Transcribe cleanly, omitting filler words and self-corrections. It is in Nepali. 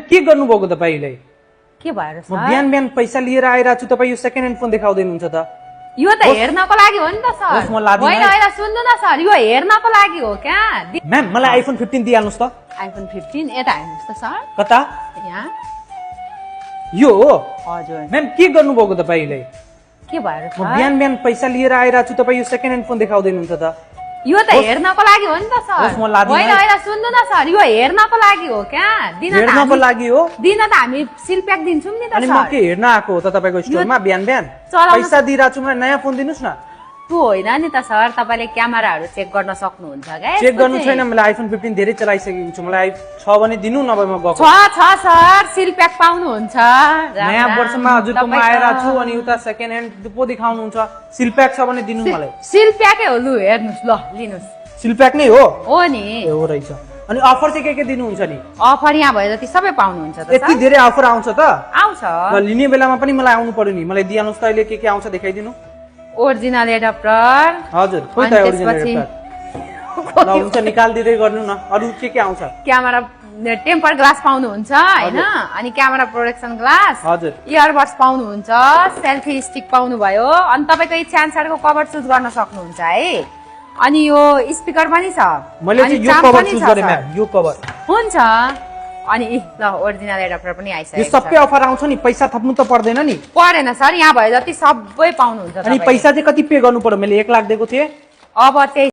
के गर्नुभएको तपाईले? के भएर म बिहान बिहान पैसा लिएर आइरहेको छु, तपाईँ यो सेकेन्ड ह्यान्ड फोन देखाउँदै हुनुहुन्छ त? यो त हेर्नको लागि हो नि त सर। होस्, म लादिनँ होइन है। होइन सुन्नु न सर, यो हेर्नको लागि हो क्या। म्याम मलाई आइफोन 15 दिइहाल्नुहोस् त। आइफोन 15 यता हेर्नुहोस् त सर। कता? यहाँ यो हो? हजुर। म्याम के गर्नुभएको तपाईले? के भएर म बिहान बिहान पैसा लिएर आइरहेको छु, तपाईँ यो सेकेन्ड ह्यान्ड फोन देखाउँदै हुनुहुन्छ त? यो त हेर्नको लागि हो नि त सर। होस्, म लादिनँ होइन है। होइन सुन्नु न सर, यो हेर्नको लागि हो क्या। हेर्नको लागि हो? दिन त हामी सिल प्याक दिन्छौँ नि त अनि म सर। के हेर्न आएको हो त तपाईँको स्टोरमा बिहान बिहान? चलाउन- पैसा दिइरहेको छु, मलाई नयाँ फोन दिनुहोस् न। त्यो होइन नि त सर, तपाईँले क्यामेराहरू चेक गर्न सक्नुहुन्छ क्या। चेक गर्नु छैन, मैले आइफोन 15 धेरै चलाइसकेको छु, मलाई छ भने दिनु, नभए म गएको। छ सर, सिल प्याक पाउनुहुन्छ। नयाँ वर्षमा हजुरकोमा आएर छु अनि उता सेकेन्ड ह्यान्ड पो देखाउनुहुन्छ। सिल प्याक छ भने दिनु मलाई। सिल प्याकै हो, लु हेर्नुहोस्, ल लिनुहोस्। सिल प्याक नै हो? हो नि। ए हो रहेछ। अनि अफर चाहिँ के दिनुहुन्छ नि? अफर यहाँ भयो जति सबै पाउनुहुन्छ त यति सर। धेरै अफर आउँछ त? आउँछ। ल लिने बेलामा पनि मलाई आउनु पर्यो नि, मलाई दिइहाल्नुहोस् त। अहिले के आउँछ देखाइदिनु। Original adapter. हजुर, खोइ त अनि ओरिजिनल त्यसपछि एडाप्टर। ल हुन्छ, निकालिदिँदै गर्नु न। अरू के आउँछ? क्यामेरा टेम्पर ग्लास पाउनुहुन्छ होइन, अनि क्यामेरा प्रोटेक्सन ग्लास, हजुर। इयरबड्स पाउनुहुन्छ, सेल्फी स्टिक पाउनुभयो, अनि तपाईँको इच्छा अनुसारको कभर चुज गर्न सक्नुहुन्छ है। अनि यो स्पिकर पनि छ। मैले अनि चाहिँ यो चार्म कभर पनि चुज छ, गरे सर। म्याम, यो कभर। हुन्छ। अनि ल ओरिजिनल एडाप्टर पनि यो आइसकेको सबै अफर आउँछ नि, पैसा थप्नु त पर्दैन नि? परेन सर, यहाँ भयो जति सबै पाउनुहुन्छ अनि तपाईँले। पैसा चाहिँ कति पे गर्नु पर्यो? मैले 1 लाख दिएको थिएँ। अब त्यही